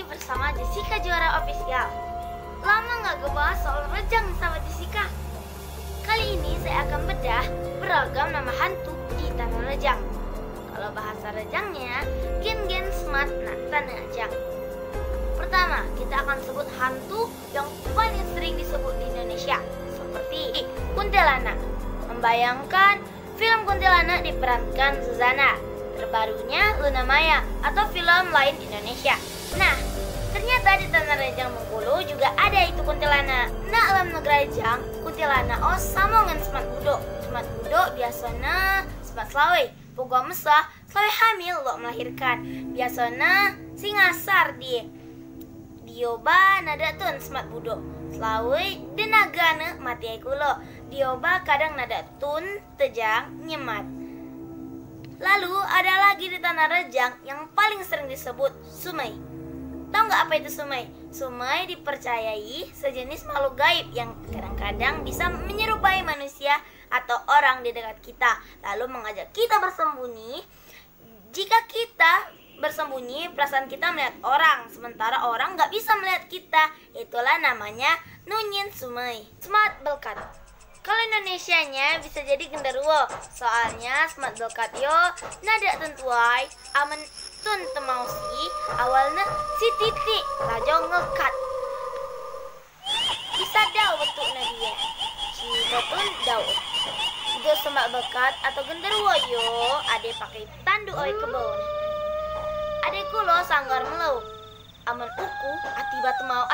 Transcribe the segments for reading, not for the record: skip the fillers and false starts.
bersama Jessica Juara Official. Lama nggak ngebahas soal Rejang sama Jessica. Kali ini saya akan bedah beragam nama hantu di Tanah Rejang. Kalau bahasa Rejangnya, gen-gen smart Tanah Rejang. Pertama, kita akan sebut hantu yang paling sering disebut di Indonesia, seperti kuntilanak. Membayangkan film kuntilanak diperankan Zuzana, terbarunya Luna Maya, atau film lain di Indonesia. Nah, ternyata di Tanah Rejang Bengkulu juga ada itu kuntilanak. Nah, alam negeri Rejang, kuntilanak sama dengan semat budok. Semat budok biasanya semat selawe, pokok mesah, selawe hamil lo melahirkan. Biasanya singasar dia. Dioba nada tun semat budok. Selawe denagana mati kulo. Dioba kadang nada tun tejang nyemat. Lalu ada lagi di Tanah Rejang yang paling sering disebut sumai. Tahu nggak apa itu sumai? Sumai dipercayai sejenis makhluk gaib yang kadang-kadang bisa menyerupai manusia atau orang di dekat kita, lalu mengajak kita bersembunyi. Jika kita bersembunyi, perasaan kita melihat orang, sementara orang nggak bisa melihat kita. Itulah namanya nunyin sumai. Smart belkat. Kalau Indonesianya bisa jadi genderuwo, soalnya smart belkat yo nada tentuai amen tun temausi awalnya si titik lajo ngekat bisa daw bentuknya dia si betun daw itu smart belkat atau genderuwo yo ade pakai tandu oi kebon ade kulo sanggar melau amen uku atibat mau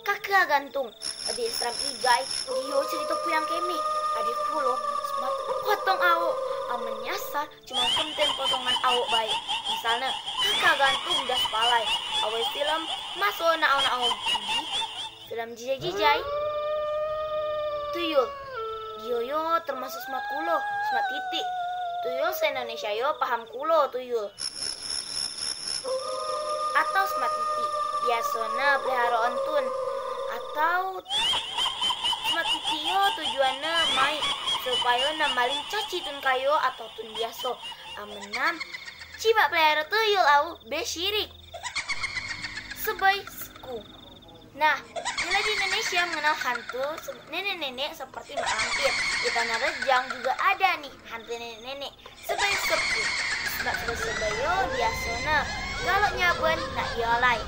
kakak gantung ade seram igai dia cerita puyang kemi ade kulo semat potong awo amen nyasar cuma konten potongan awok baik. Misalnya kakak gantung das palai awal film masuk na awak gigi film jijai tuyul yo termasuk smart kulo smart titik tuyul se Indonesia yo paham kulo tuyul atau smart titik biasanya pelihara ontun atau smart titik yo tujuannya main supaya namaling caci tun kayo atau tun biaso amenam ciba pelihara tuyul au besyirik sebaik seku. Nah, bila di Indonesia mengenal hantu nenek-nenek seperti Mak Lampir, di Tanah Rejang juga ada nih hantu nenek-nenek sebaik seku. Sebayo biasanya kalau nyaben nak diolai.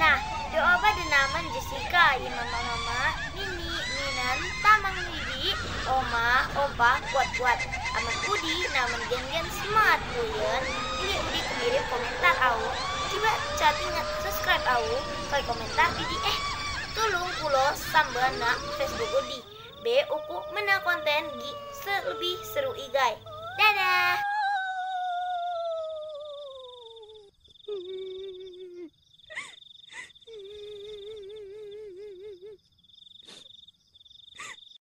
Nah, doa pada nama Jessica ya mama nini ninan tamang wibi oma opa kuat aman udi namun gen smart buyen ini udi kirim komentar au coba chatting subscribe au kali komentar di tulung kulo sambana Facebook udi be uku mena konten gi lebih seru igai dadah.